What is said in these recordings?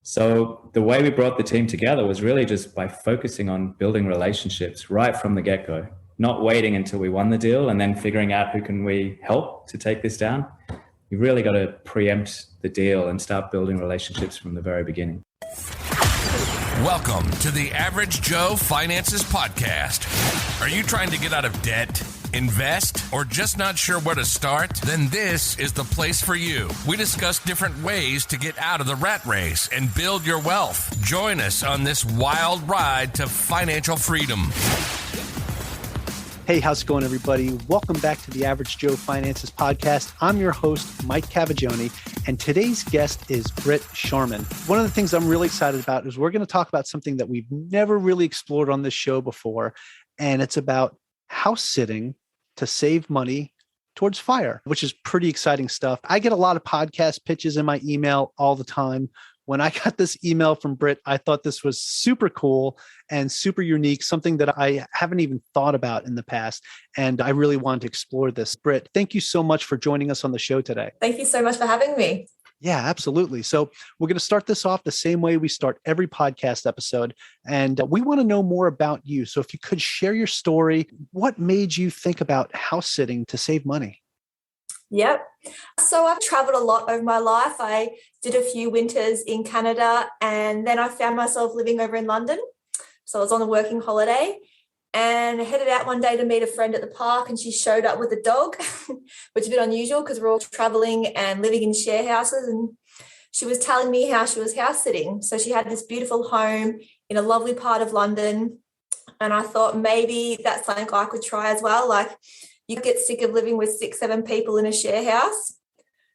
So the way we brought the team together was really just by focusing on building relationships right from the get-go, not waiting until we won the deal and then figuring out who can we help to take this down. You really got to preempt the deal and start building relationships from the very beginning. Welcome to the Average Joe Finances Podcast. Are you trying to get out of debt, invest, or just not sure where to start? Then this is the place for you. We discuss different ways to get out of the rat race and build your wealth. Join us on this wild ride to financial freedom. Hey, how's it going, everybody? Welcome back to the Average Joe Finances Podcast. I'm your host, Mike Cavaggioni, and today's guest is Britt Sharman. One of the things I'm really excited about is we're going to talk about something that we've never really explored on this show before, and it's about house sitting to save money towards FIRE, which is pretty exciting stuff. I get a lot of podcast pitches in my email all the time. When I got this email from Britt, I thought this was super cool and super unique, something that I haven't even thought about in the past. And I really wanted to explore this. Britt, thank you so much for joining us on the show today. Thank you so much for having me. Yeah, absolutely. So we're going to start this off the same way we start every podcast episode. And we want to know more about you. So if you could share your story, what made you think about house sitting to save money? Yep. So I've traveled a lot over my life. I did a few winters in Canada and then I found myself living over in London. So I was on a working holiday and I headed out one day to meet a friend at the park and she showed up with a dog, which is a bit unusual because we're all traveling and living in share houses. And she was telling me how she was house sitting. So she had this beautiful home in a lovely part of London. And I thought maybe that's something I could try as well. Like, you get sick of living with 6-7 people in a share house.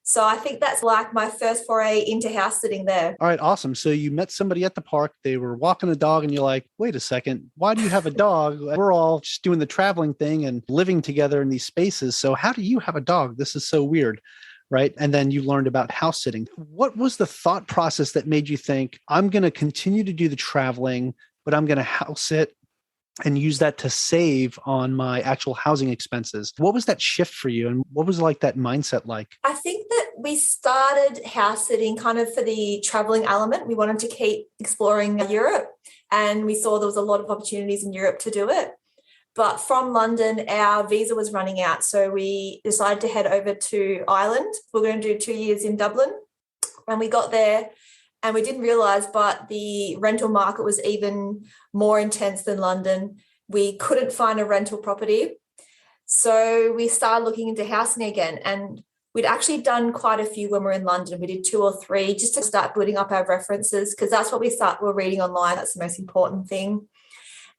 So I think that's like my first foray into house sitting there. All right, awesome. So you met somebody at the park, they were walking a dog and you're like, wait a second, why do you have a dog? We're all just doing the traveling thing and living together in these spaces. So how do you have a dog? This is so weird, right? And then you learned about house sitting. What was the thought process that made you think, I'm going to continue to do the traveling, but I'm going to house sit and use that to save on my actual housing expenses? What was that shift for you? And what was like that mindset like? I think that we started house sitting kind of for the traveling element. We wanted to keep exploring Europe and we saw there was a lot of opportunities in Europe to do it. But from London, our visa was running out. So we decided to head over to Ireland. We're going to do 2 years in Dublin. And we got there and we didn't realize, but the rental market was even more intense than London. We couldn't find a rental property. So we started looking into housing again. And we'd actually done quite a few when we were in London. We did 2 or 3 just to start building up our references because that's what we're reading online. That's the most important thing.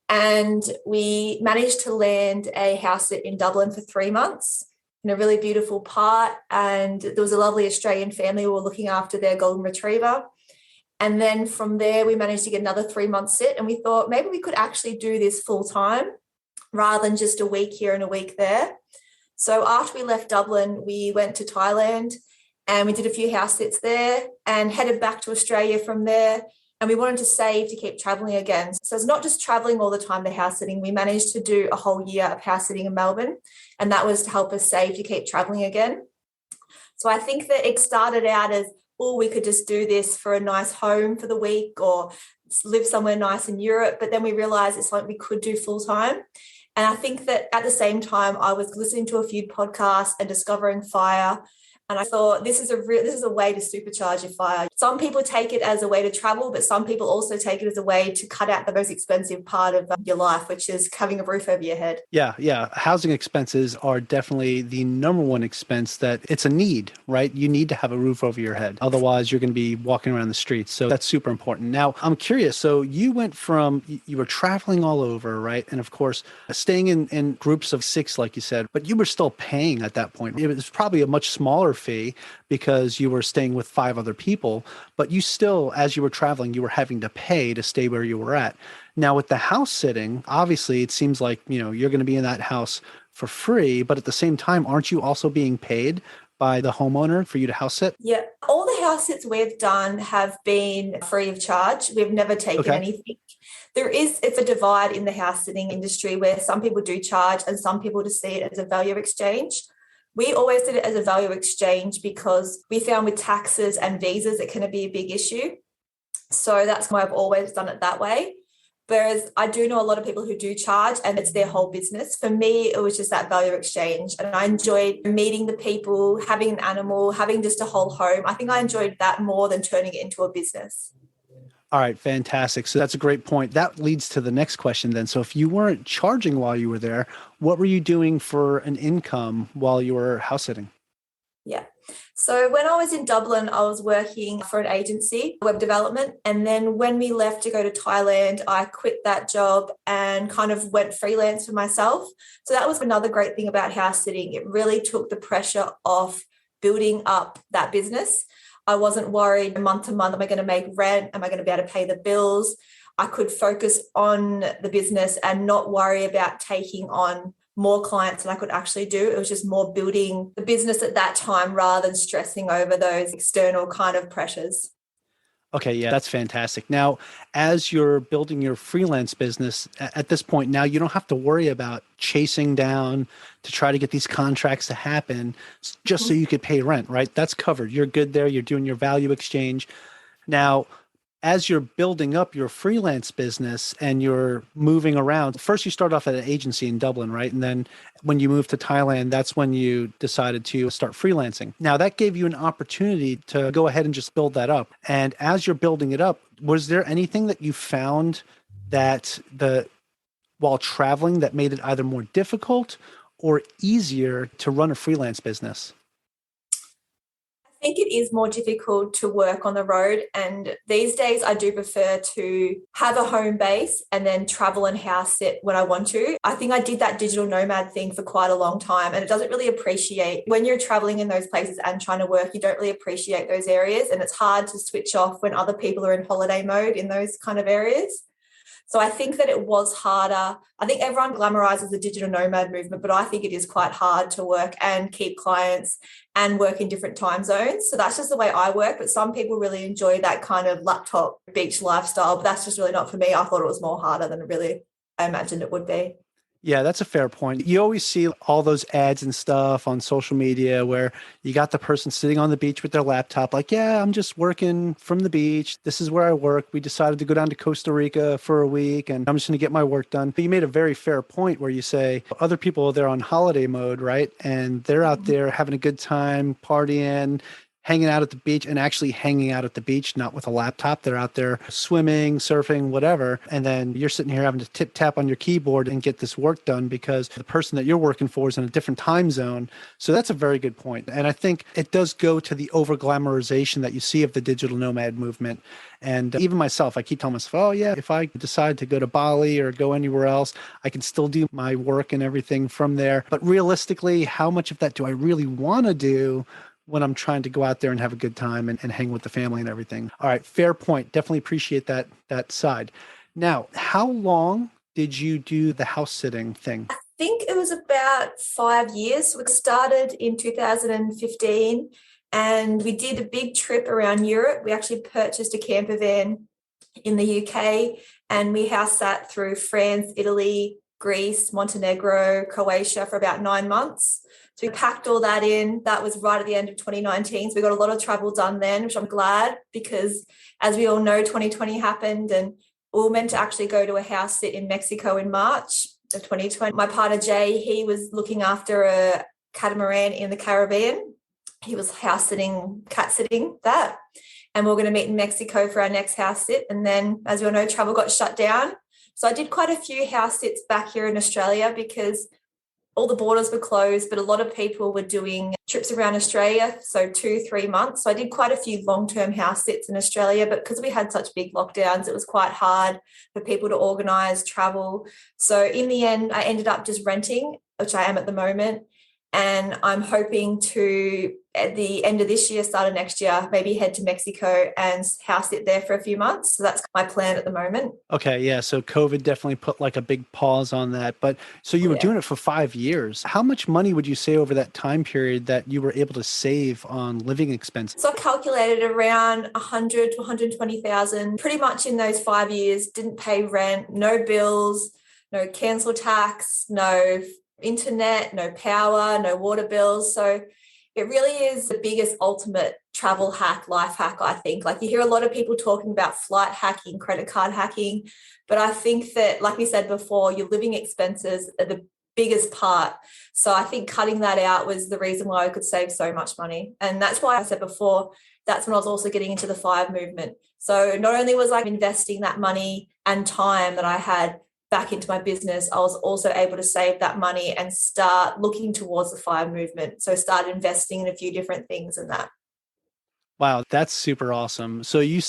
And we managed to land a house in Dublin for 3 months in a really beautiful part. And there was a lovely Australian family who were looking after their golden retriever. And then from there, we managed to get another 3-month sit. And we thought maybe we could actually do this full time rather than just a week here and a week there. So after we left Dublin, we went to Thailand and we did a few house sits there and headed back to Australia from there. And we wanted to save to keep traveling again. So it's not just traveling all the time, the house sitting. We managed to do a whole year of house sitting in Melbourne. And that was to help us save to keep traveling again. So I think that it started out as, we could just do this for a nice home for the week or live somewhere nice in Europe. But then we realized it's something we could do full time. And I think that at the same time, I was listening to a few podcasts and discovering FIRE. And I thought this is a way to supercharge your FIRE. Some people take it as a way to travel, but some people also take it as a way to cut out the most expensive part of your life, which is having a roof over your head. Yeah. Housing expenses are definitely the number one expense that it's a need, right? You need to have a roof over your head. Otherwise, you're going to be walking around the streets. So that's super important. Now, I'm curious. So you went from, you were traveling all over, right? And of course, staying in groups of 6, like you said, but you were still paying at that point. It was probably a much smaller fee because you were staying with 5 other people, but you still, as you were traveling, you were having to pay to stay where you were at. Now with the house sitting, obviously it seems like, you're going to be in that house for free, but at the same time, aren't you also being paid by the homeowner for you to house sit? Yeah. All the house sits we've done have been free of charge. We've never taken anything. It's a divide in the house sitting industry where some people do charge and some people just see it as a value exchange. We always did it as a value exchange because we found with taxes and visas, it can be a big issue. So that's why I've always done it that way. Whereas I do know a lot of people who do charge and it's their whole business. For me, it was just that value exchange. And I enjoyed meeting the people, having an animal, having just a whole home. I think I enjoyed that more than turning it into a business. All right, fantastic. So that's a great point. That leads to the next question then. So if you weren't charging while you were there, what were you doing for an income while you were house sitting? Yeah. So when I was in Dublin, I was working for an agency, web development. And then when we left to go to Thailand, I quit that job and kind of went freelance for myself. So that was another great thing about house sitting. It really took the pressure off building up that business. I wasn't worried month to month, am I going to make rent? Am I going to be able to pay the bills? I could focus on the business and not worry about taking on more clients than I could actually do. It was just more building the business at that time rather than stressing over those external kind of pressures. Okay, yeah, that's fantastic. Now, as you're building your freelance business at this point, now you don't have to worry about chasing down to try to get these contracts to happen just so you could pay rent, right? That's covered. You're good there. You're doing your value exchange. Now, as you're building up your freelance business and you're moving around, first you start off at an agency in Dublin, right? And then when you moved to Thailand, that's when you decided to start freelancing. Now that gave you an opportunity to go ahead and just build that up. And as you're building it up, was there anything that you found that while traveling that made it either more difficult or easier to run a freelance business? I think it is more difficult to work on the road. And these days I do prefer to have a home base and then travel and house sit when I want to. I think I did that digital nomad thing for quite a long time, and it doesn't really appreciate when you're traveling in those places and trying to work, you don't really appreciate those areas. And it's hard to switch off when other people are in holiday mode in those kind of areas. So I think that it was harder. I think everyone glamorizes the digital nomad movement, but I think it is quite hard to work and keep clients and work in different time zones. So that's just the way I work. But some people really enjoy that kind of laptop beach lifestyle, but that's just really not for me. I thought it was more harder than really I imagined it would be. Yeah, that's a fair point. You always see all those ads and stuff on social media where you got the person sitting on the beach with their laptop, like, yeah, I'm just working from the beach. This is where I work. We decided to go down to Costa Rica for a week and I'm just going to get my work done. But you made a very fair point where you say other people, they're on holiday mode, right? And they're out there having a good time, partying, hanging out at the beach, and actually hanging out at the beach, not with a laptop. They're out there swimming, surfing, whatever. And then you're sitting here having to tip tap on your keyboard and get this work done because the person that you're working for is in a different time zone. So that's a very good point. And I think it does go to the over glamorization that you see of the digital nomad movement. And even myself, I keep telling myself, oh yeah, if I decide to go to Bali or go anywhere else, I can still do my work and everything from there. But realistically, how much of that do I really want to do when I'm trying to go out there and have a good time and hang with the family and everything? All right, fair point. Definitely appreciate that side. Now, how long did you do the house sitting thing? I think it was about 5 years. We started in 2015 and we did a big trip around Europe. We actually purchased a camper van in the UK and we house sat through France, Italy, Greece, Montenegro, Croatia for about 9 months. So we packed all that in. That was right at the end of 2019. So we got a lot of travel done then, which I'm glad because as we all know, 2020 happened and we were meant to actually go to a house sit in Mexico in March of 2020. My partner Jay, he was looking after a catamaran in the Caribbean. He was house sitting, cat sitting that. And we we're going to meet in Mexico for our next house sit. And then, as we all know, travel got shut down. So I did quite a few house sits back here in Australia because all the borders were closed, but a lot of people were doing trips around Australia, so 2-3 months. So I did quite a few long-term house sits in Australia, but because we had such big lockdowns, it was quite hard for people to organise travel. So in the end, I ended up just renting, which I am at the moment. And I'm hoping to, at the end of this year, start of next year, maybe head to Mexico and house sit there for a few months. So that's my plan at the moment. Okay, yeah. So COVID definitely put like a big pause on that. But so you were doing it for 5 years. How much money would you say over that time period that you were able to save on living expenses? So I calculated around 100 to 120,000 pretty much in those 5 years. Didn't pay rent, no bills, no council tax, no internet, no power, no water bills. So it really is the biggest ultimate travel hack, life hack, I think. Like you hear a lot of people talking about flight hacking, credit card hacking, but I think that, like we said before, your living expenses are the biggest part. So I think cutting that out was the reason why I could save so much money. And that's why I said before, that's when I was also getting into the FIRE movement. So not only was I investing that money and time that I had back into my business, I was also able to save that money and start looking towards the FIRE movement. So start investing in a few different things in that. Wow, that's super awesome. So you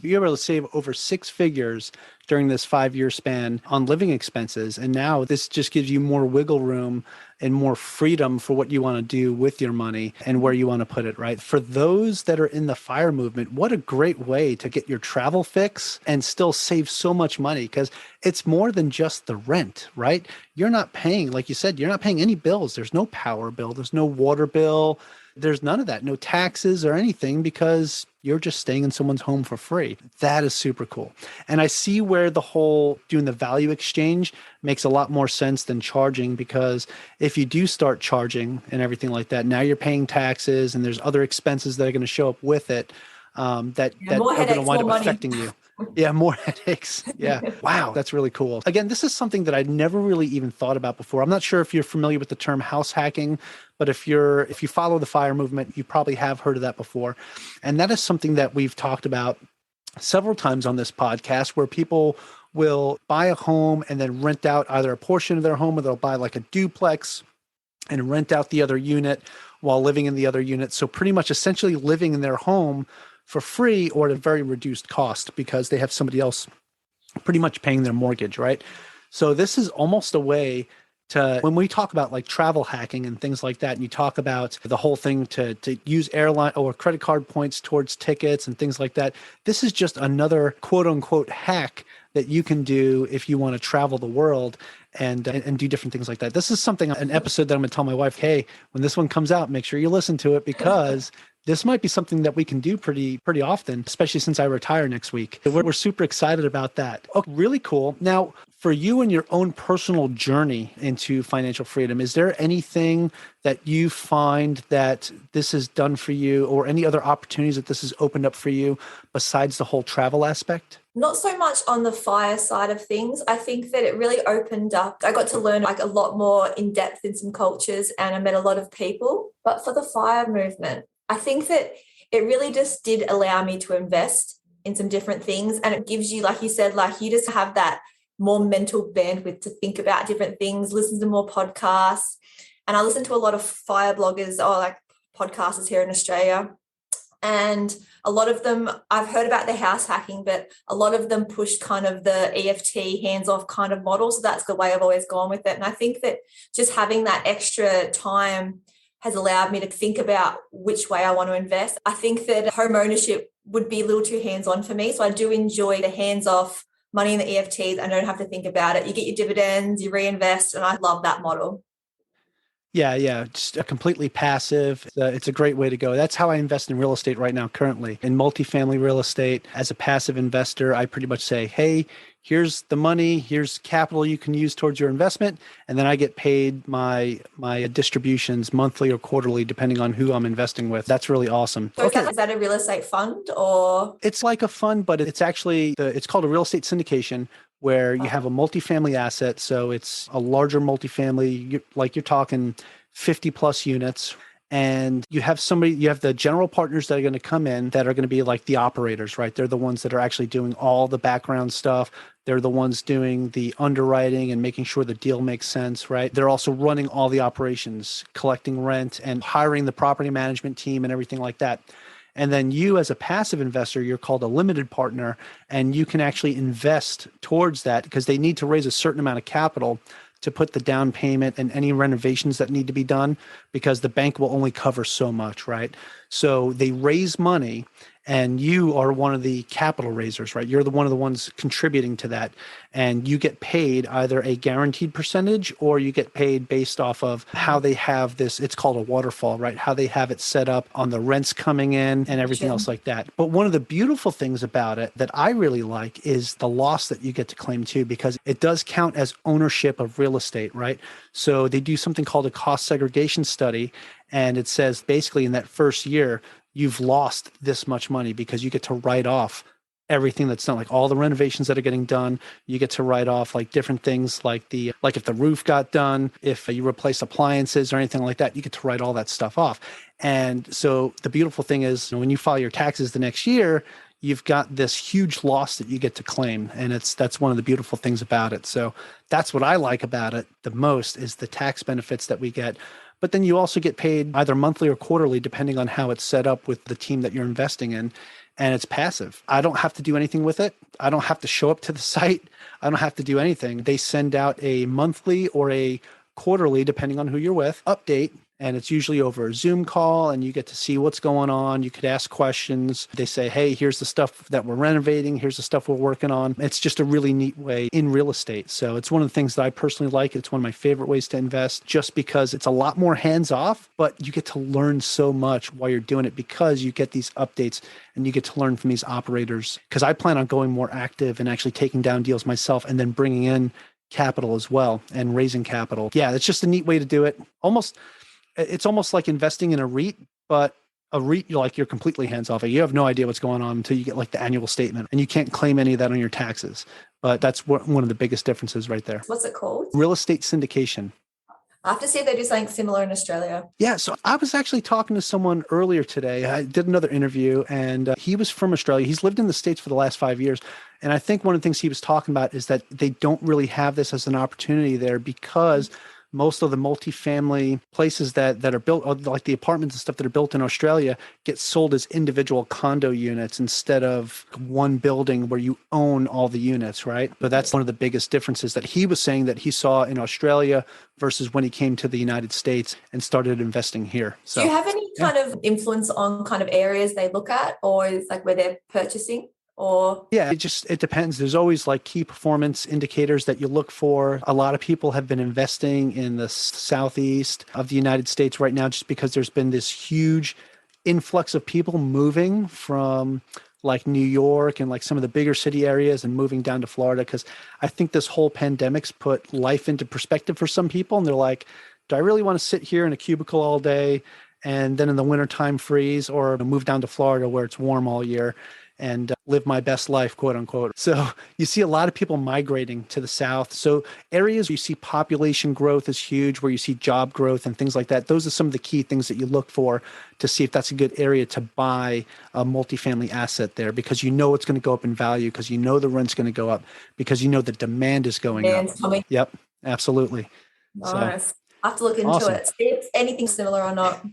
were able to save over 6 figures during this 5-year span on living expenses. And now this just gives you more wiggle room and more freedom for what you want to do with your money and where you want to put it, right? For those that are in the FIRE movement, what a great way to get your travel fix and still save so much money, because it's more than just the rent, right? You're not paying, like you said, you're not paying any bills. There's no power bill. There's no water bill. There's none of that, no taxes or anything, because you're just staying in someone's home for free. That is super cool. And I see where the whole doing the value exchange makes a lot more sense than charging, because if you do start charging and everything like that, now you're paying taxes and there's other expenses that are going to show up with it that are going to wind up affecting you. Yeah, more headaches. Yeah. Wow, that's really cool. Again, this is something that I'd never really even thought about before. I'm not sure if you're familiar with the term house hacking, but if you follow the FIRE movement, you probably have heard of that before. And that is something that we've talked about several times on this podcast, where people will buy a home and then rent out either a portion of their home, or they'll buy like a duplex and rent out the other unit while living in the other unit. So pretty much essentially living in their home for free or at a very reduced cost, because they have somebody else pretty much paying their mortgage, right? So this is almost a way to, when we talk about like travel hacking and things like that, and you talk about the whole thing to use airline or credit card points towards tickets and things like that, this is just another quote unquote hack that you can do if you want to travel the world and do different things like that. This is an episode that I'm going to tell my wife, hey, when this one comes out, make sure you listen to it, because this might be something that we can do pretty often, especially since I retire next week. We're super excited about that. Oh, really cool. Now, for you and your own personal journey into financial freedom, is there anything that you find that this has done for you, or any other opportunities that this has opened up for you besides the whole travel aspect? Not so much on the FIRE side of things. I think that it really opened up. I got to learn like a lot more in depth in some cultures, and I met a lot of people. But for the FIRE movement, I think that it really just did allow me to invest in some different things. And it gives you, like you said, like you just have that more mental bandwidth to think about different things, listen to more podcasts. And I listen to a lot of FIRE bloggers or like podcasters here in Australia. And a lot of them, I've heard about the house hacking, but a lot of them push kind of the EFT hands-off kind of model. So that's the way I've always gone with it. And I think that just having that extra time has allowed me to think about which way I want to invest. I think that home ownership would be a little too hands-on for me. So I do enjoy the hands-off money in the EFTs. I don't have to think about it. You get your dividends, you reinvest, and I love that model. Yeah. Just a completely passive. It's a great way to go. That's how I invest in real estate right now, currently in multifamily real estate. As a passive investor, I pretty much say, hey, here's the money, here's capital you can use towards your investment. And then I get paid my distributions monthly or quarterly, depending on who I'm investing with. That's really awesome. So is that a real estate fund or? It's like a fund, but it's actually, it's called a real estate syndication, where you have a multifamily asset. So it's a larger multifamily, you're talking 50 plus units. And you have the general partners that are going to come in that are going to be like the operators, right? They're the ones that are actually doing all the background stuff. They're the ones doing the underwriting and making sure the deal makes sense, right? They're also running all the operations, collecting rent and hiring the property management team and everything like that. And then you, as a passive investor, you're called a limited partner, and you can actually invest towards that, because they need to raise a certain amount of capital to put the down payment and any renovations that need to be done, because the bank will only cover so much, right? So they raise money, and you are one of the capital raisers, right? You're one of the ones contributing to that. And you get paid either a guaranteed percentage or you get paid based off of how they have this, it's called a waterfall, right? How they have it set up on the rents coming in and everything else like that. But one of the beautiful things about it that I really like is the loss that you get to claim too, because it does count as ownership of real estate, right? So they do something called a cost segregation study. And it says basically in that first year, you've lost this much money because you get to write off everything that's done, like all the renovations that are getting done. You get to write off like different things like if the roof got done, if you replace appliances or anything like that, you get to write all that stuff off. And so the beautiful thing is when you file your taxes the next year, you've got this huge loss that you get to claim. And that's one of the beautiful things about it. So that's what I like about it the most is the tax benefits that we get. But then you also get paid either monthly or quarterly, depending on how it's set up with the team that you're investing in. And it's passive. I don't have to do anything with it. I don't have to show up to the site. I don't have to do anything. They send out a monthly or a quarterly, depending on who you're with, update. And it's usually over a Zoom call and you get to see what's going on. You could ask questions. They say, hey, here's the stuff that we're renovating. Here's the stuff we're working on. It's just a really neat way in real estate. So it's one of the things that I personally like. It's one of my favorite ways to invest just because it's a lot more hands off, but you get to learn so much while you're doing it because you get these updates and you get to learn from these operators. Because I plan on going more active and actually taking down deals myself and then bringing in capital as well and raising capital. Yeah, it's just a neat way to do it. It's almost like investing in a REIT, but a REIT, you're completely hands off. You have no idea what's going on until you get like the annual statement and you can't claim any of that on your taxes. But that's one of the biggest differences right there. What's it called? Real estate syndication. I have to see if they do something similar in Australia. Yeah. So I was actually talking to someone earlier today. I did another interview and he was from Australia. He's lived in the States for the last 5 years. And I think one of the things he was talking about is that they don't really have this as an opportunity there because most of the multifamily places that are built, like the apartments and stuff that are built in Australia, get sold as individual condo units instead of one building where you own all the units, right? But that's one of the biggest differences that he was saying that he saw in Australia versus when he came to the United States and started investing here. So, do you have any kind of influence on kind of areas they look at or is like where they're purchasing? Or yeah, it depends. There's always like key performance indicators that you look for. A lot of people have been investing in the southeast of the United States right now just because there's been this huge influx of people moving from like New York and like some of the bigger city areas and moving down to Florida. Because I think this whole pandemic's put life into perspective for some people. And they're like, do I really want to sit here in a cubicle all day and then in the wintertime freeze or move down to Florida where it's warm all year and live my best life, quote unquote. So you see a lot of people migrating to the South. So areas where you see population growth is huge, where you see job growth and things like that. Those are some of the key things that you look for to see if that's a good area to buy a multifamily asset there, because you know it's going to go up in value, because you know the rent's going to go up, because you know the demand is going up. Yep, absolutely. Nice. So, I have to look into it, see if anything similar or not.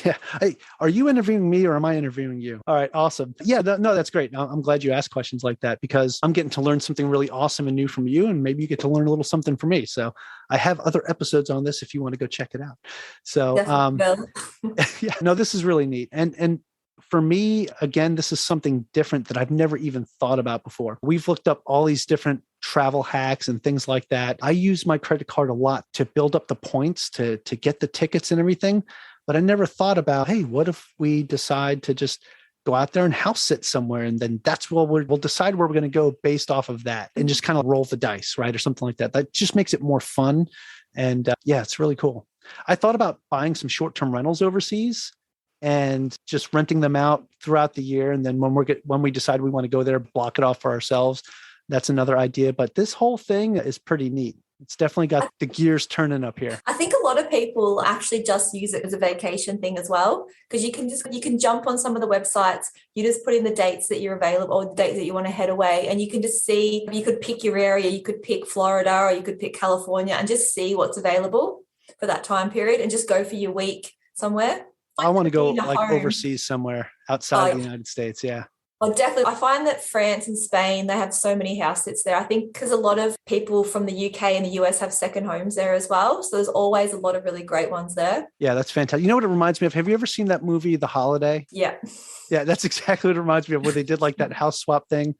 Yeah. Hey, are you interviewing me or am I interviewing you? All right. Awesome. Yeah. No, that's great. I'm glad you asked questions like that because I'm getting to learn something really awesome and new from you. And maybe you get to learn a little something from me. So I have other episodes on this if you want to go check it out. So, yeah, no, this is really neat. And for me, again, this is something different that I've never even thought about before. We've looked up all these different travel hacks and things like that. I use my credit card a lot to build up the points to get the tickets and everything. But I never thought about, hey, what if we decide to just go out there and house sit somewhere? And then that's where we'll decide where we're going to go based off of that and just kind of roll the dice, right? Or something like that. That just makes it more fun. And yeah, it's really cool. I thought about buying some short-term rentals overseas and just renting them out throughout the year. And then when we decide we want to go there, block it off for ourselves. That's another idea. But this whole thing is pretty neat. It's definitely got the gears turning up here. I think a lot of people actually just use it as a vacation thing as well, because you can jump on some of the websites, you just put in the dates that you're available or the dates that you want to head away, and you can just see, you could pick your area, you could pick Florida or you could pick California and just see what's available for that time period and just go for your week somewhere. I want to go like overseas somewhere outside of the United States. Yeah. Oh, definitely. I find that France and Spain, they have so many house sits there. I think because a lot of people from the UK and the US have second homes there as well. So there's always a lot of really great ones there. Yeah, that's fantastic. You know what it reminds me of? Have you ever seen that movie, The Holiday? Yeah. Yeah, that's exactly what it reminds me of, where they did like that house swap thing.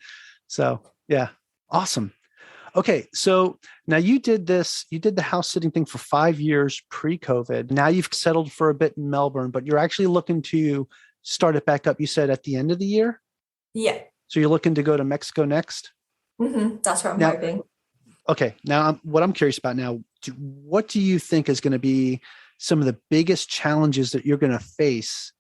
So yeah, awesome. Okay, so now you did the house sitting thing for 5 years pre-COVID. Now you've settled for a bit in Melbourne, but you're actually looking to start it back up, you said, at the end of the year? Yeah. So you're looking to go to Mexico next? That's what I'm hoping. Okay, now what I'm curious about now, what do you think is going to be some of the biggest challenges that you're going to face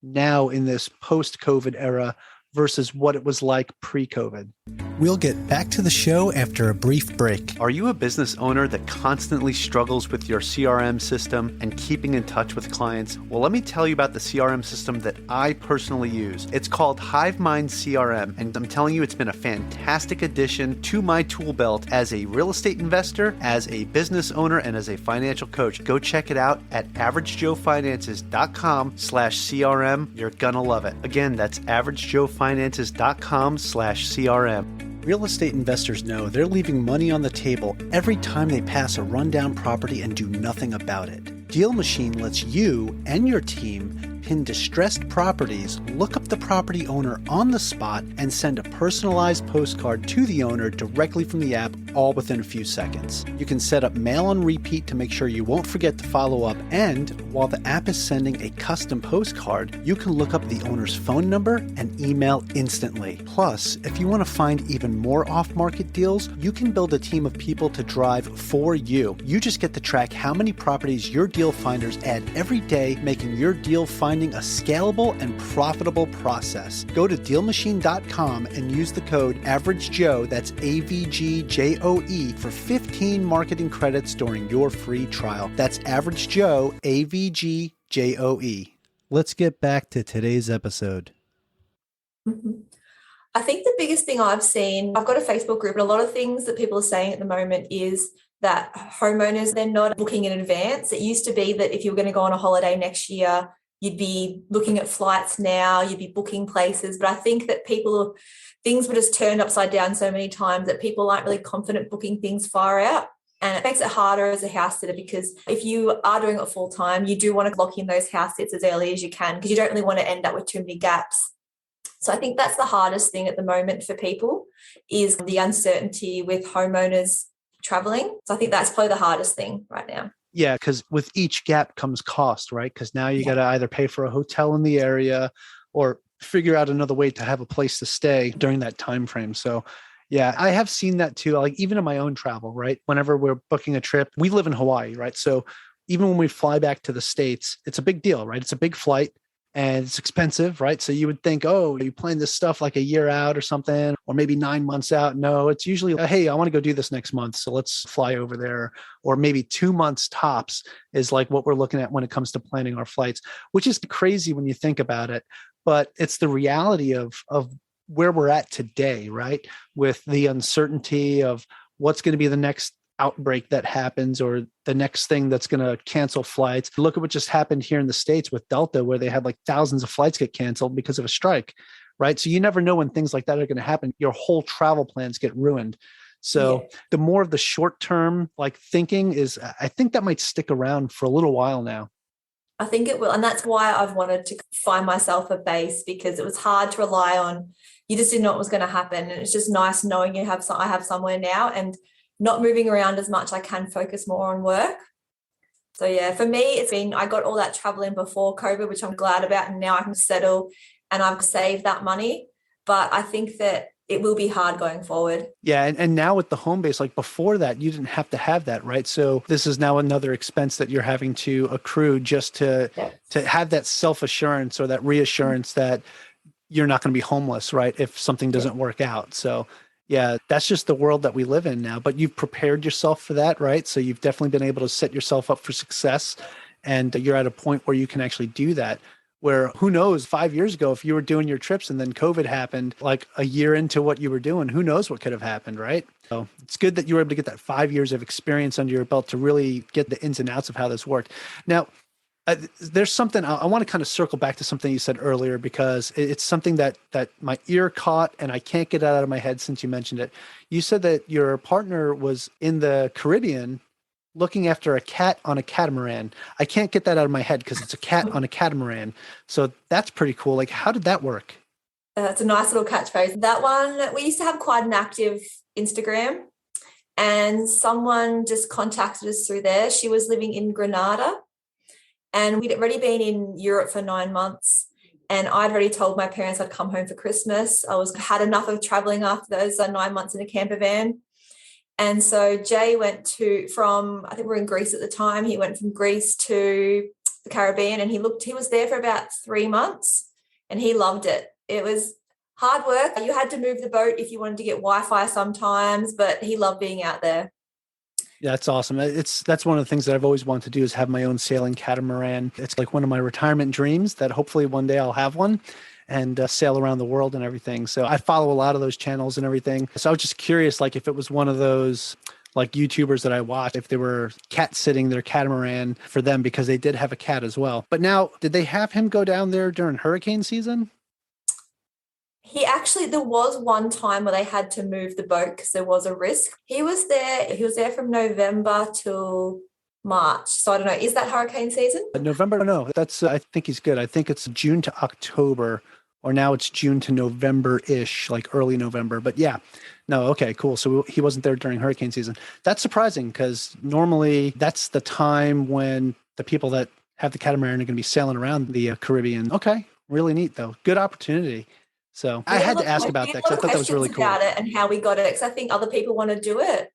now in this post-COVID era versus what it was like pre-COVID? We'll get back to the show after a brief break. Are you a business owner that constantly struggles with your CRM system and keeping in touch with clients? Well, let me tell you about the CRM system that I personally use. It's called HiveMind CRM, and I'm telling you, it's been a fantastic addition to my tool belt as a real estate investor, as a business owner, and as a financial coach. Go check it out at averagejoefinances.com/CRM. You're gonna love it. Again, that's averagejoefinances.com/CRM. Real estate investors know they're leaving money on the table every time they pass a rundown property and do nothing about it. Deal Machine lets you and your team pin distressed properties, look up the property owner on the spot, and send a personalized postcard to the owner directly from the app, all within a few seconds. You can set up mail on repeat to make sure you won't forget to follow up, and while the app is sending a custom postcard, you can look up the owner's phone number and email instantly. Plus, if you want to find even more off-market deals, you can build a team of people to drive for you. You just get to track how many properties your deal finders add every day, making your deal finding a scalable and profitable process. Go to dealmachine.com and use the code AverageJoe, that's AVGJOE, for 15 marketing credits during your free trial. That's AverageJoe, AVGJOE. Let's get back to today's episode. I think the biggest thing I've seen, I've got a Facebook group, and a lot of things that people are saying at the moment is that homeowners, they're not booking in advance. It used to be that if you were going to go on a holiday next year, you'd be looking at flights now, you'd be booking places. But I think that things were just turned upside down so many times that people aren't really confident booking things far out. And it makes it harder as a house sitter, because if you are doing it full time, you do want to lock in those house sits as early as you can, because you don't really want to end up with too many gaps. So I think that's the hardest thing at the moment for people, is the uncertainty with homeowners traveling. So I think that's probably the hardest thing right now. Yeah, because with each gap comes cost, right? Because now you got to either pay for a hotel in the area or figure out another way to have a place to stay during that time frame. So yeah, I have seen that too. Like even in my own travel, right? Whenever we're booking a trip, we live in Hawaii, right? So even when we fly back to the States, it's a big deal, right? It's a big flight and it's expensive, right? So you would think, oh, you plan this stuff like a year out or something, or maybe 9 months out. No, it's usually, hey, I want to go do this next month, so let's fly over there. Or maybe 2 months tops is like what we're looking at when it comes to planning our flights, which is crazy when you think about it. But it's the reality of where we're at today, right? With the uncertainty of what's going to be the next outbreak that happens, or the next thing that's going to cancel flights. Look at what just happened here in the States with Delta, where they had like thousands of flights get canceled because of a strike, right? So you never know when things like that are going to happen. Your whole travel plans get ruined. So the more of the short-term like thinking is, I think that might stick around for a little while now. I think it will. And that's why I've wanted to find myself a base, because it was hard to rely on. You just didn't know what was going to happen. And it's just nice knowing I have somewhere now, and not moving around as much. I can focus more on work. So yeah, for me, I got all that traveling before COVID, which I'm glad about. And now I can settle and I've saved that money. But I think that it will be hard going forward. Yeah. And now with the home base, like before that, you didn't have to have that, right? So this is now another expense that you're having to accrue just to have that self-assurance or that reassurance that you're not going to be homeless, right? If something doesn't work out. So yeah, that's just the world that we live in now, but you've prepared yourself for that, right? So you've definitely been able to set yourself up for success, and you're at a point where you can actually do that. Where who knows, 5 years ago, if you were doing your trips and then COVID happened like a year into what you were doing, who knows what could have happened, right? So it's good that you were able to get that 5 years of experience under your belt to really get the ins and outs of how this worked. Now, There's something I want to kind of circle back to something you said earlier, because it's something that my ear caught and I can't get it out of my head since you mentioned it. You said that your partner was in the Caribbean looking after a cat on a catamaran. I can't get that out of my head because it's a cat on a catamaran. So that's pretty cool. Like, how did that work? It's a nice little catchphrase. That one, we used to have quite an active Instagram, and someone just contacted us through there. She was living in Grenada, and we'd already been in Europe for 9 months. And I'd already told my parents I'd come home for Christmas. Had enough of traveling after those 9 months in a camper van. And so Jay went I think we were in Greece at the time. He went from Greece to the Caribbean, and he was there for about 3 months, and he loved it. It was hard work. You had to move the boat if you wanted to get Wi-Fi sometimes, but he loved being out there. Yeah, that's awesome. That's one of the things that I've always wanted to do, is have my own sailing catamaran. It's like one of my retirement dreams that hopefully one day I'll have one and sail around the world and everything. So I follow a lot of those channels and everything. So I was just curious, like if it was one of those like YouTubers that I watched, if they were cat sitting their catamaran for them, because they did have a cat as well. But now, did they have him go down there during hurricane season? There was one time where they had to move the boat because there was a risk. He was there from November till March. So I don't know, is that hurricane season? November? No, I think he's good. I think it's June to October, or now it's June to November-ish, like early November. But yeah, no, okay, cool. So he wasn't there during hurricane season. That's surprising, because normally that's the time when the people that have the catamaran are going to be sailing around the Caribbean. Okay, really neat though. Good opportunity. So I had to ask about that because I thought that was really cool. About it and how we got it, because I think other people want to do it.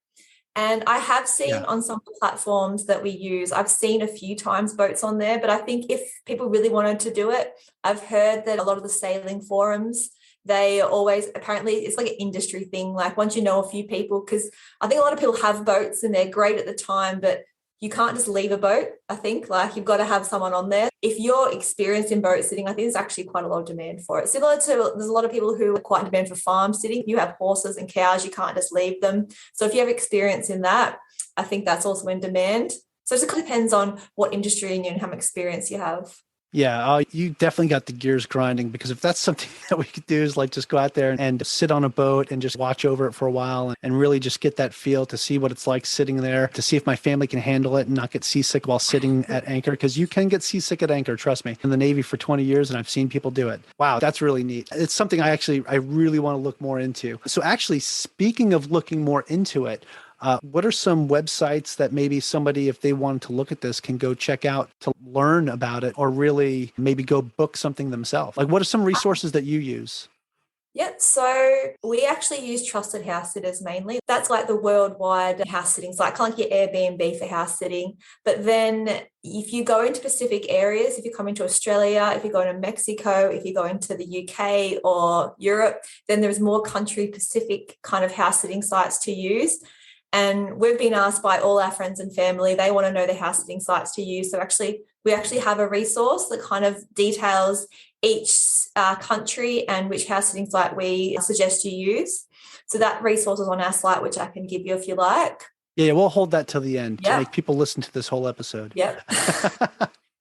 And I have seen on some of the platforms that we use, I've seen a few times boats on there, but I think if people really wanted to do it, I've heard that a lot of the sailing forums, they always, apparently it's like an industry thing. Like once you know a few people, because I think a lot of people have boats and they're great at the time, but you can't just leave a boat. I think like you've got to have someone on there. If you're experienced in boat sitting, I think there's actually quite a lot of demand for it. Similar to, there's a lot of people who are quite in demand for farm sitting. You have horses and cows, you can't just leave them. So if you have experience in that, I think that's also in demand. So it just depends on what industry you're in and how much experience you have. Yeah, you definitely got the gears grinding, because if that's something that we could do, is like just go out there and sit on a boat and just watch over it for a while and really just get that feel to see what it's like sitting there, to see if my family can handle it and not get seasick while sitting at anchor, because you can get seasick at anchor, trust me. In the Navy for 20 years and I've seen people do it. Wow, that's really neat. It's something I really want to look more into. So actually, speaking of looking more into it, what are some websites that maybe somebody, if they wanted to look at this, can go check out to learn about it, or really maybe go book something themselves? Like, what are some resources that you use? Yep. So we actually use Trusted House Sitters mainly. That's like the worldwide house sitting site, kind of like your Airbnb for house sitting. But then if you go into specific areas, if you come into Australia, if you go into Mexico, if you go into the UK or Europe, then there's more country specific kind of house sitting sites to use. And we've been asked by all our friends and family, they want to know the house sitting sites to use. So we actually have a resource that kind of details each country and which house sitting site we suggest you use. So that resource is on our site, which I can give you if you like. Yeah, we'll hold that till the end to make people listen to this whole episode. Yep.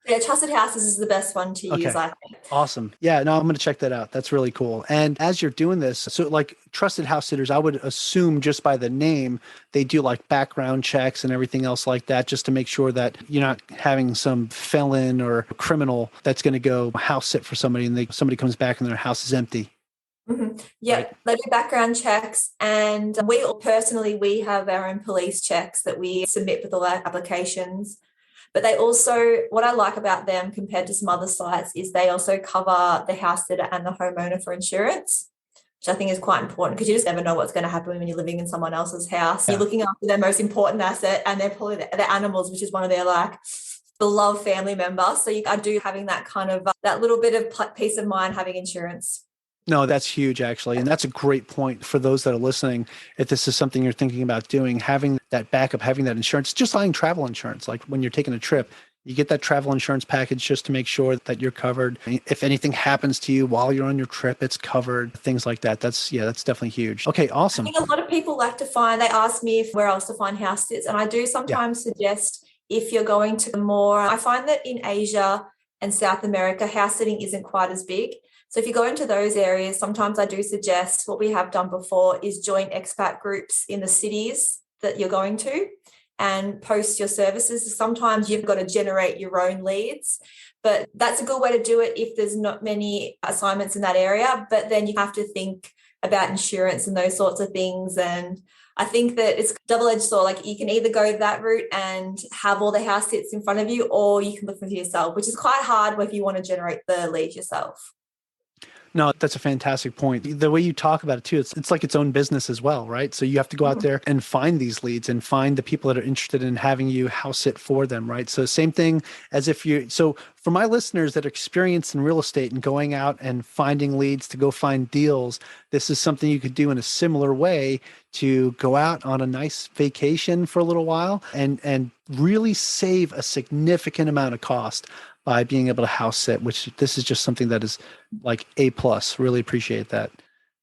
Yeah, Trusted Houses is the best one to use, I think. Awesome. Yeah, no, I'm going to check that out. That's really cool. And as you're doing this, so like Trusted House Sitters, I would assume just by the name, they do like background checks and everything else like that, just to make sure that you're not having some felon or criminal that's going to go house sit for somebody and somebody comes back and their house is empty. Mm-hmm. Yeah, right. They do background checks, and we have our own police checks that we submit with all our applications. But they also, what I like about them compared to some other sites is they also cover the house sitter and the homeowner for insurance, which I think is quite important, because you just never know what's going to happen when you're living in someone else's house. Yeah. You're looking after their most important asset, and they're probably their animals, which is one of their like beloved family members. So I do having that kind of that little bit of peace of mind having insurance. No, that's huge, actually. And that's a great point for those that are listening. If this is something you're thinking about doing, having that backup, having that insurance, just like travel insurance, like when you're taking a trip, you get that travel insurance package just to make sure that you're covered. If anything happens to you while you're on your trip, it's covered, things like that. That's definitely huge. Okay, awesome. I think a lot of people they ask me where else to find house sits. And I do sometimes suggest, if you're going to more, I find that in Asia and South America, house sitting isn't quite as big. So if you go into those areas, sometimes I do suggest what we have done before is join expat groups in the cities that you're going to and post your services. Sometimes you've got to generate your own leads, but that's a good way to do it if there's not many assignments in that area. But then you have to think about insurance and those sorts of things. And I think that it's double-edged sword. Like you can either go that route and have all the house sits in front of you, or you can look for yourself, which is quite hard if you want to generate the lead yourself. No, that's a fantastic point. The way you talk about it too, it's like its own business as well, right? So you have to go out there and find these leads and find the people that are interested in having you house sit for them, right? So same thing as if so for my listeners that are experienced in real estate and going out and finding leads to go find deals, this is something you could do in a similar way to go out on a nice vacation for a little while and really save a significant amount of cost by being able to house sit, which this is just something that is like A+. Really appreciate that.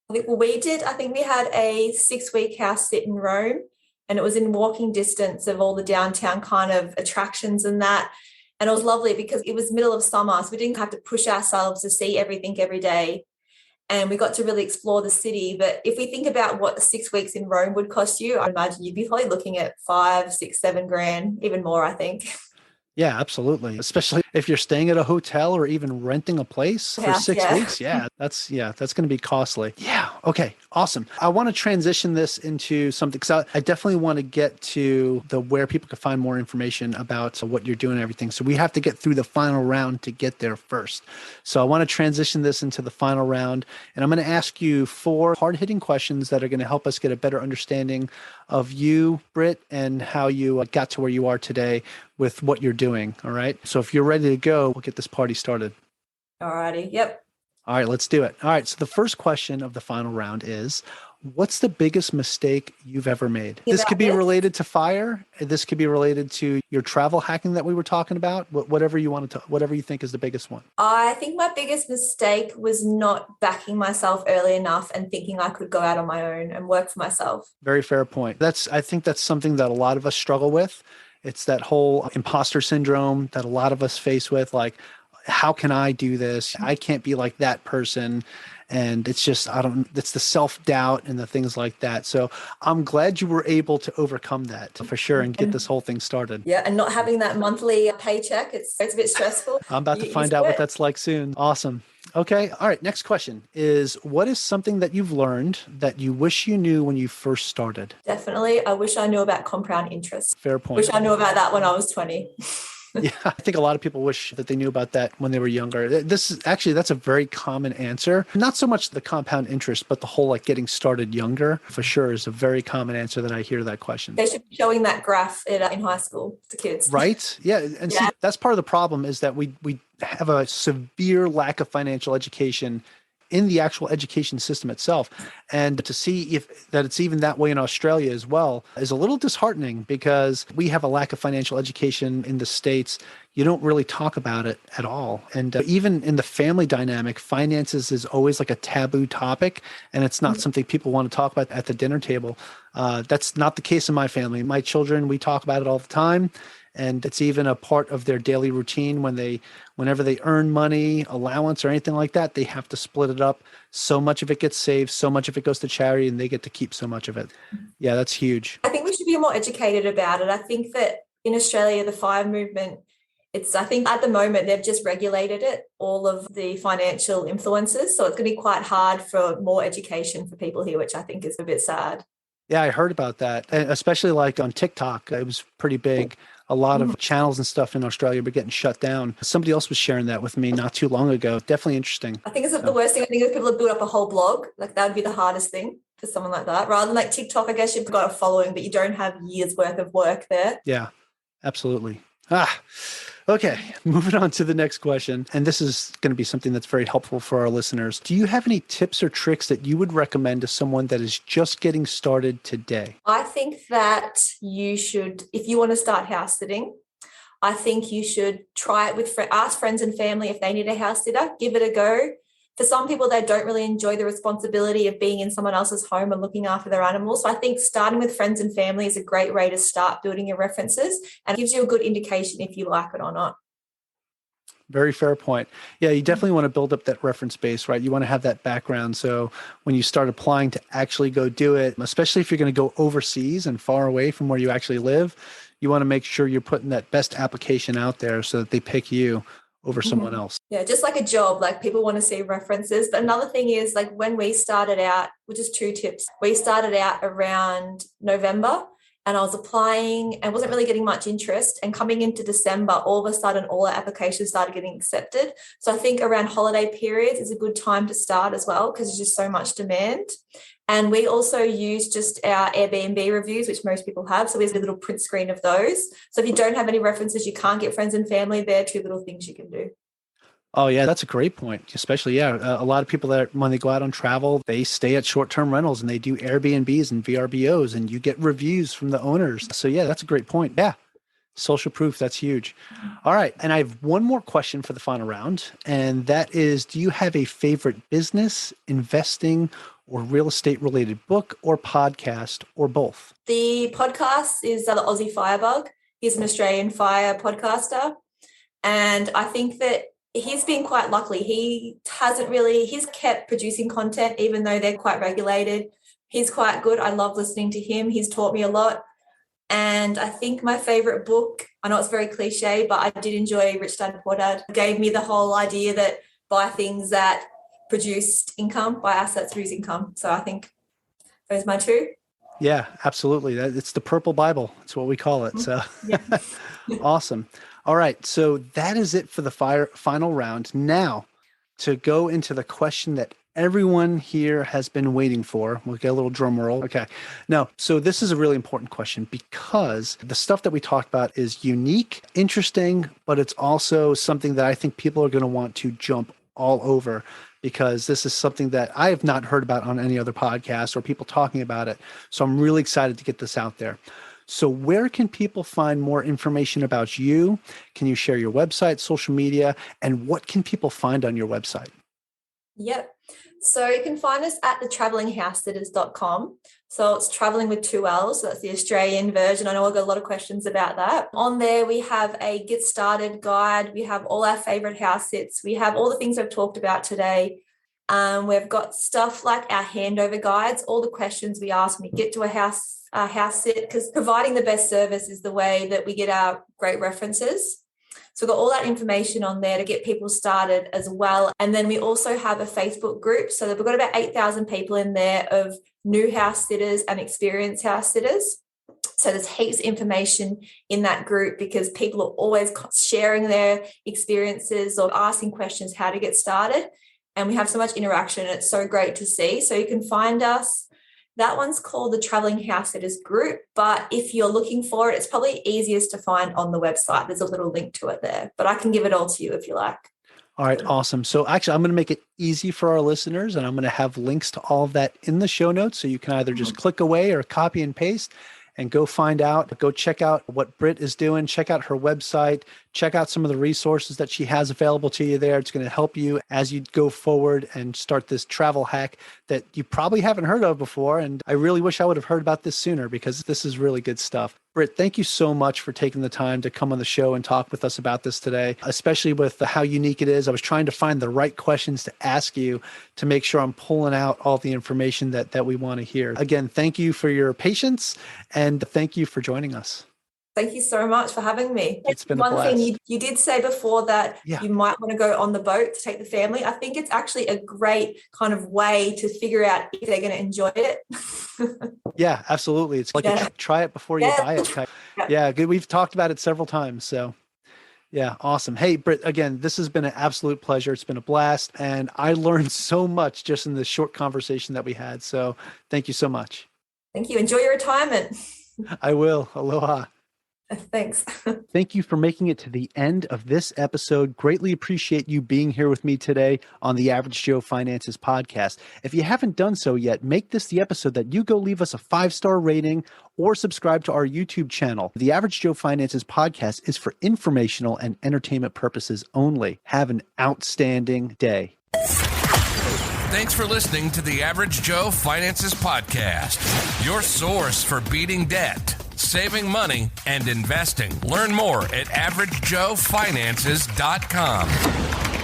I think we had a 6-week house sit in Rome, and it was in walking distance of all the downtown kind of attractions and that. And it was lovely because it was middle of summer, so we didn't have to push ourselves to see everything every day. And we got to really explore the city. But if we think about what 6 weeks in Rome would cost you, I imagine you'd be probably looking at 5, 6, 7 grand, even more, I think. Yeah, absolutely. Especially if you're staying at a hotel or even renting a place for 6 weeks. That's going to be costly. Yeah. Okay. Awesome. I want to transition this into something because I definitely want to get to where people can find more information about what you're doing and everything. So we have to get through the final round to get there first. So I want to transition this into the final round, and I'm going to ask you 4 hard-hitting questions that are going to help us get a better understanding of you, Britt, and how you got to where you are today with what you're doing. All right. So if you're ready to go, we'll get this party started. All righty. Yep. All right, let's do it. All right. So the first question of the final round is, what's the biggest mistake you've ever made? This could be related to fire. This could be related to your travel hacking that we were talking about. Whatever you think is the biggest one. I think my biggest mistake was not backing myself early enough and thinking I could go out on my own and work for myself. Very fair point. I think that's something that a lot of us struggle with. It's that whole imposter syndrome that a lot of us face with, like, how can I do this? I can't be like that person. And it's just, it's the self-doubt and the things like that. So I'm glad you were able to overcome that for sure and get this whole thing started. Yeah. And not having that monthly paycheck, it's a bit stressful. I'm about to find out what that's like soon. Awesome. Okay. All right. Next question is, what is something that you've learned that you wish you knew when you first started? Definitely. I wish I knew about compound interest. Fair point. Wish I knew about that when I was 20. Yeah, I think a lot of people wish that they knew about that when they were younger. That's a very common answer. Not so much the compound interest, but the whole like getting started younger for sure is a very common answer that I hear to that question. They should be showing that graph in high school to kids. Right? Yeah. And see, that's part of the problem is that we have a severe lack of financial education in the actual education system itself. And to see that it's even that way in Australia as well is a little disheartening because we have a lack of financial education in the States. You don't really talk about it at all. And even in the family dynamic, finances is always like a taboo topic, and it's not something people want to talk about at the dinner table. That's not the case in my family. My children, we talk about it all the time. And it's even a part of their daily routine whenever they earn money, allowance, or anything like that, they have to split it up. So much of it gets saved, so much of it goes to charity, and they get to keep so much of it. Yeah, that's huge. I think we should be more educated about it. I think that in Australia, the FIRE movement, I think at the moment, they've just regulated it, all of the financial influences. So it's going to be quite hard for more education for people here, which I think is a bit sad. Yeah, I heard about that. And especially like on TikTok, it was pretty big. A lot of channels and stuff in Australia were getting shut down. Somebody else was sharing that with me not too long ago. Definitely interesting. I think it's the worst thing. I think is people have built up a whole blog. Like that would be the hardest thing for someone like that. Rather than like TikTok, I guess you've got a following, but you don't have years worth of work there. Yeah, absolutely. Okay, moving on to the next question. And this is going to be something that's very helpful for our listeners. Do you have any tips or tricks that you would recommend to someone that is just getting started today? I think that you should, if you want to start house sitting, I think you should try it with ask friends and family if they need a house sitter, give it a go. For some people, they don't really enjoy the responsibility of being in someone else's home and looking after their animals. So I think starting with friends and family is a great way to start building your references, and gives you a good indication if you like it or not. Very fair point. Yeah, you definitely want to build up that reference base, right? You want to have that background. So when you start applying to actually go do it, especially if you're going to go overseas and far away from where you actually live, you want to make sure you're putting that best application out there so that they pick you over someone else. Yeah, just like a job, like people want to see references. But another thing is, like, when we started out, which is 2 tips, we started out around November, and I was applying and wasn't really getting much interest. And coming into December, all of a sudden, all our applications started getting accepted. So I think around holiday periods is a good time to start as well, because there's just so much demand. And we also use just our Airbnb reviews, which most people have. So there's a little print screen of those. So if you don't have any references, you can't get friends and family, there are 2 little things you can do. Oh, yeah, that's a great point. Especially, a lot of people that when they go out on travel, they stay at short-term rentals and they do Airbnbs and VRBOs, and you get reviews from the owners. So, yeah, that's a great point. Yeah, social proof, that's huge. All right. And I have one more question for the final round. And that is, do you have a favorite business, investing, or real estate related book or podcast, or both? The podcast is the Aussie Firebug. He's an Australian fire podcaster. And I think that he's been quite lucky. He's kept producing content, even though they're quite regulated. He's quite good. I love listening to him. He's taught me a lot. And I think my favorite book, I know it's very cliche, but I did enjoy Rich Dad Poor Dad. It gave me the whole idea that buy things that produce income, buy assets, produce income. So I think those are my 2. Yeah, absolutely. It's the Purple Bible. It's what we call it. So Yeah. Awesome. All right. So that is it for the final round. Now, to go into the question that everyone here has been waiting for, we'll get a little drum roll. Okay. Now, so this is a really important question because the stuff that we talked about is unique, interesting, but it's also something that I think people are going to want to jump all over, because this is something that I have not heard about on any other podcast or people talking about it. So I'm really excited to get this out there. So where can people find more information about you? Can you share your website, social media, and what can people find on your website? Yep. So you can find us at thetravelinghousesitters.com. So it's traveling with 2 L's. So that's the Australian version. I know I've got a lot of questions about that. On there, we have a get started guide. We have all our favorite house sits. We have all the things I've talked about today. We've got stuff like our handover guides, all the questions we ask when we get to a house sit, because providing the best service is the way that we get our great references. So we've got all that information on there to get people started as well. And then we also have a Facebook group. So we've got about 8,000 people in there of new house sitters and experienced house sitters. So there's heaps of information in that group because people are always sharing their experiences or asking questions how to get started. And we have so much interaction. It's so great to see. So you can find us. That one's called the Traveling House Sitters Group. But if you're looking for it, it's probably easiest to find on the website. There's a little link to it there, but I can give it all to you if you like. All right, awesome. So actually, I'm going to make it easy for our listeners, and I'm going to have links to all of that in the show notes. So you can either just click away or copy and paste and go find out, go check out what Britt is doing, check out her website, check out some of the resources that she has available to you there. It's going to help you as you go forward and start this travel hack that you probably haven't heard of before. And I really wish I would have heard about this sooner because this is really good stuff. Britt, thank you so much for taking the time to come on the show and talk with us about this today, especially with how unique it is. I was trying to find the right questions to ask you to make sure I'm pulling out all the information that we want to hear. Again, thank you for your patience and thank you for joining us. Thank you so much for having me. It's been a blast. One thing you did say before that you might want to go on the boat to take the family. I think it's actually a great kind of way to figure out if they're going to enjoy it. Yeah, absolutely. It's like a try it before you buy it. Yeah, good. We've talked about it several times. So yeah, awesome. Hey, Britt, again, this has been an absolute pleasure. It's been a blast. And I learned so much just in this short conversation that we had. So thank you so much. Thank you. Enjoy your retirement. I will. Aloha. Thanks. Thank you for making it to the end of this episode. Greatly appreciate you being here with me today on the Average Joe Finances podcast. If you haven't done so yet, make this the episode that you go leave us a 5-star rating or subscribe to our YouTube channel. The Average Joe Finances podcast is for informational and entertainment purposes only. Have an outstanding day. Thanks for listening to the Average Joe Finances Podcast, your source for beating debt, saving money, and investing. Learn more at averagejoefinances.com.